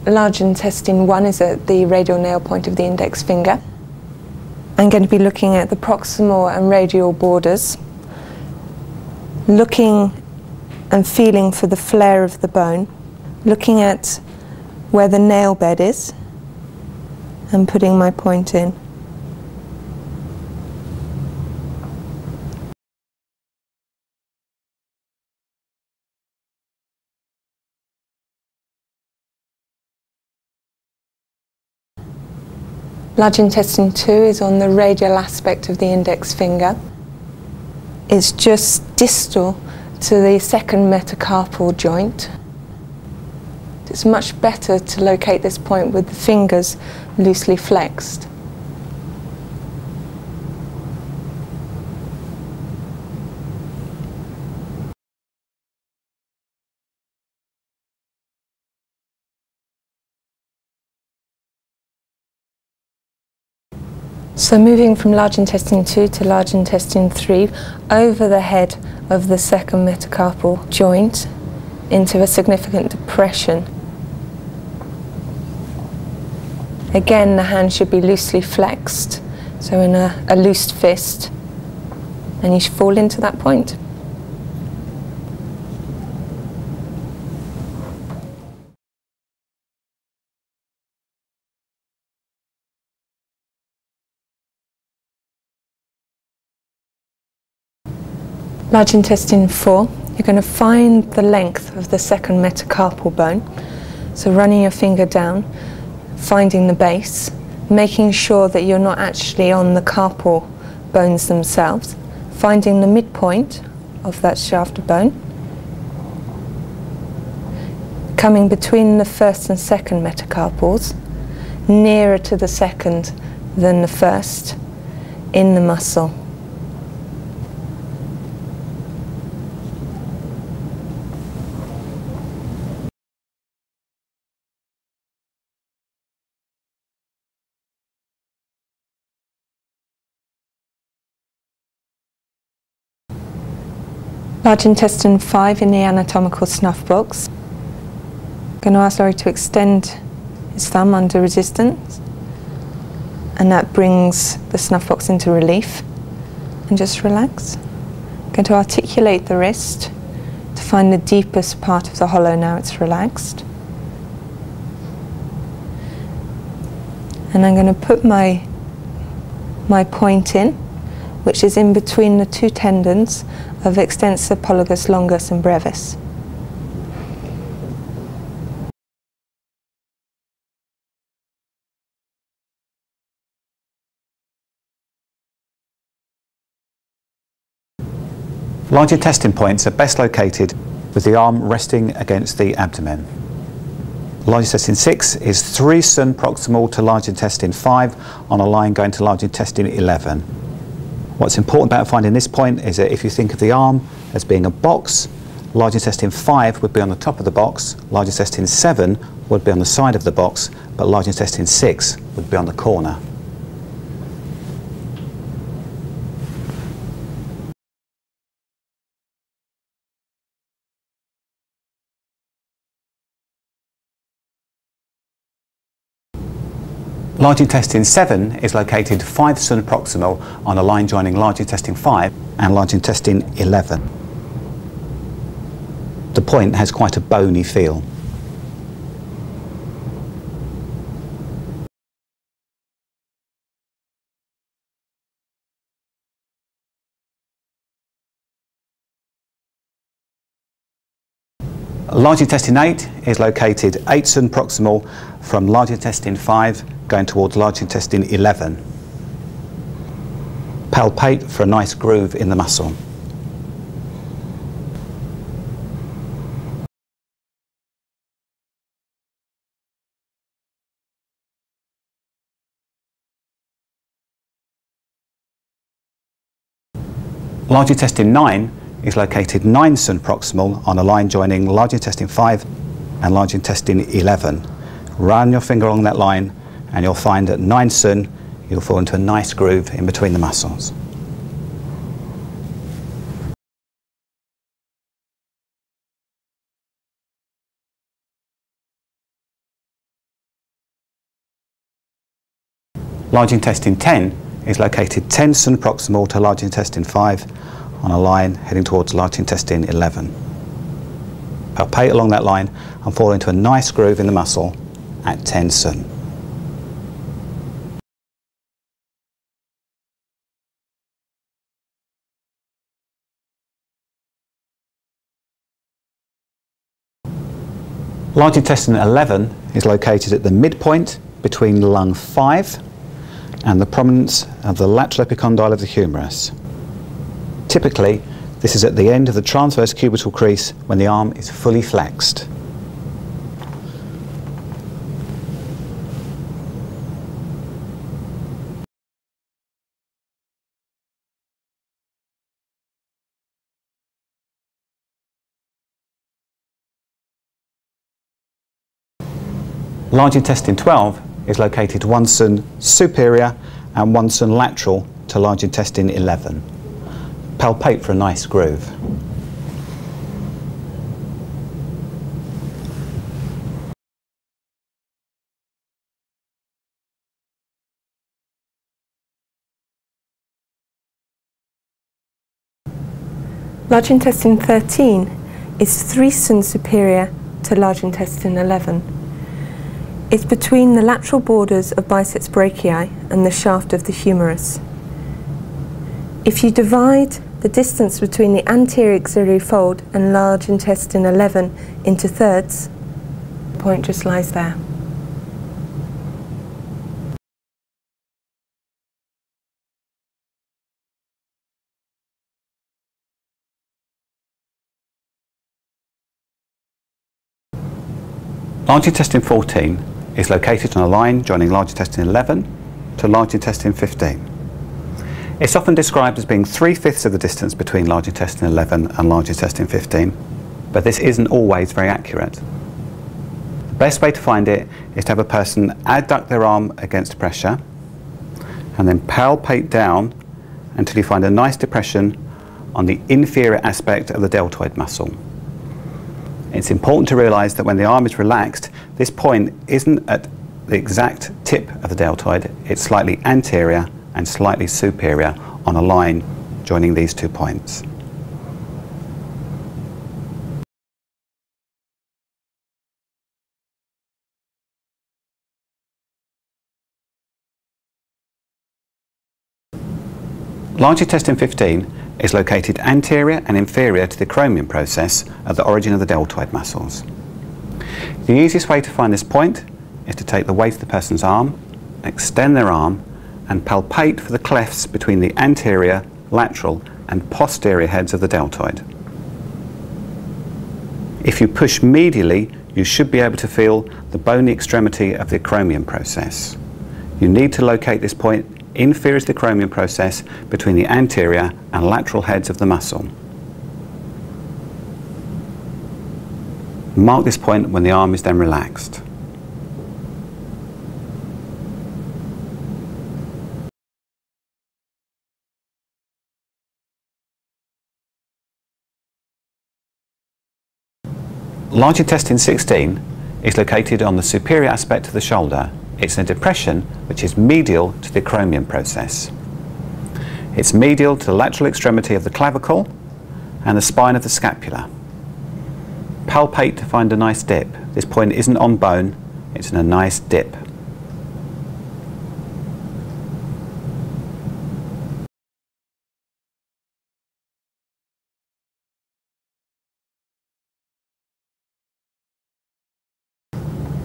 Large intestine 1 is at the radial nail point of the index finger. I'm going to be looking at the proximal and radial borders, looking and feeling for the flare of the bone, looking at where the nail bed is, and putting my point in. Large intestine 2 is on the radial aspect of the index finger. It's just distal to the second metacarpal joint. It's much better to locate this point with the fingers loosely flexed. So moving from large intestine 2 to large intestine 3, over the head of the second metacarpal joint into a significant depression. Again, the hand should be loosely flexed, so in a loosed fist, and you should fall into that point. Large intestine 4, you're going to find the length of the second metacarpal bone. So running your finger down, finding the base, making sure that you're not actually on the carpal bones themselves, finding the midpoint of that shaft of bone, coming between the first and second metacarpals, nearer to the second than the first in the muscle. Large intestine 5 in the anatomical snuff box. I'm going to ask Laurie to extend his thumb under resistance, and that brings the snuff box into relief. And just relax. I'm going to articulate the wrist to find the deepest part of the hollow now it's relaxed. And I'm going to put my point in, which is in between the two tendons of extensor pollicis longus and brevis. Large intestine points are best located with the arm resting against the abdomen. Large intestine 6 is 3 cm proximal to large intestine 5 on a line going to large intestine 11. What's important about finding this point is that if you think of the arm as being a box, large intestine 5 would be on the top of the box, large intestine 7 would be on the side of the box, but large intestine 6 would be on the corner. Large intestine 7 is located 5 cm proximal on a line joining large intestine 5 and large intestine 11. The point has quite a bony feel. Large intestine 8 is located 8 cm proximal from large intestine 5 going towards large intestine 11. Palpate for a nice groove in the muscle. Large intestine 9 is located 9 cm proximal on a line joining large intestine 5 and large intestine 11. Run your finger along that line and you'll find at 9 cm you'll fall into a nice groove in between the muscles. Large intestine 10 is located 10 cm proximal to large intestine 5 on a line heading towards large intestine 11. Palpate along that line and fall into a nice groove in the muscle at 10 cm. Large intestine 11 is located at the midpoint between lung 5 and the prominence of the lateral epicondyle of the humerus. Typically, this is at the end of the transverse cubital crease when the arm is fully flexed. Large intestine 12 is located 1 cm superior and 1 cm lateral to large intestine 11. Palpate for a nice groove. Large intestine 13 is 3 cm superior to large intestine 11. It's between the lateral borders of biceps brachii and the shaft of the humerus. If you divide the distance between the anterior axillary fold and large intestine 11 into thirds, the point just lies there. Large intestine 14 is located on a line joining large intestine 11 to large intestine 15. It's often described as being 3/5 of the distance between large intestine 11 and large intestine 15, but this isn't always very accurate. The best way to find it is to have a person adduct their arm against pressure and then palpate down until you find a nice depression on the inferior aspect of the deltoid muscle. It's important to realise that when the arm is relaxed, this point isn't at the exact tip of the deltoid, it's slightly anterior and slightly superior on a line joining these 2 points. Large intestine 15 is located anterior and inferior to the acromion process at the origin of the deltoid muscles. The easiest way to find this point is to take the weight of the person's arm, extend their arm, and palpate for the clefts between the anterior, lateral, and posterior heads of the deltoid. If you push medially, you should be able to feel the bony extremity of the acromion process. You need to locate this point inferior to the acromion process between the anterior and lateral heads of the muscle. Mark this point when the arm is then relaxed. Large intestine 16 is located on the superior aspect of the shoulder. It's in a depression which is medial to the acromion process. It's medial to the lateral extremity of the clavicle and the spine of the scapula. Palpate to find a nice dip. This point isn't on bone, it's in a nice dip.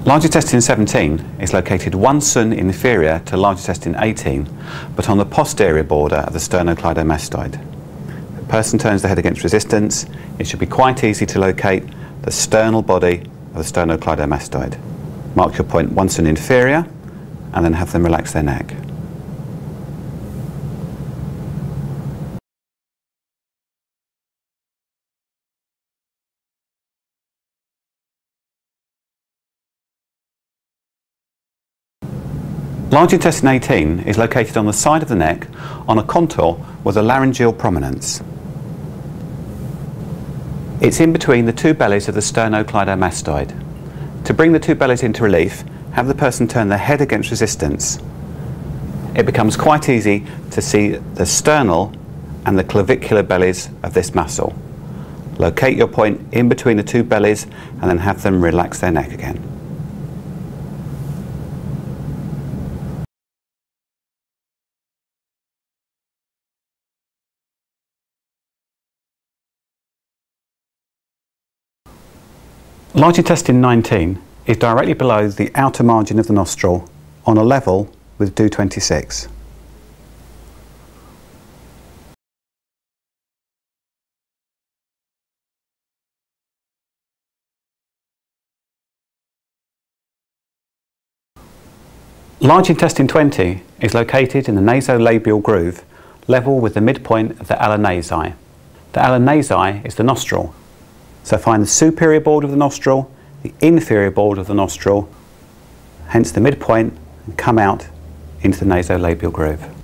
Large intestine 17 is located 1 cm inferior to large intestine 18, but on the posterior border of the sternocleidomastoid. If the person turns the head against resistance, it should be quite easy to locate the sternal body of the sternocleidomastoid. Mark your point 1 cm inferior, and then have them relax their neck. Large intestine 18 is located on the side of the neck on a contour with a laryngeal prominence. It's in between the 2 bellies of the sternocleidomastoid. To bring the 2 bellies into relief, have the person turn their head against resistance. it becomes quite easy to see the sternal and the clavicular bellies of this muscle. Locate your point in between the two bellies and then have them relax their neck again. Large intestine 19 is directly below the outer margin of the nostril on a level with DO26. Large intestine 20 is located in the nasolabial groove, level with the midpoint of the ala nasi. The ala nasi is the nostril, so find the superior border of the nostril, the inferior border of the nostril, hence the midpoint, and come out into the nasolabial groove.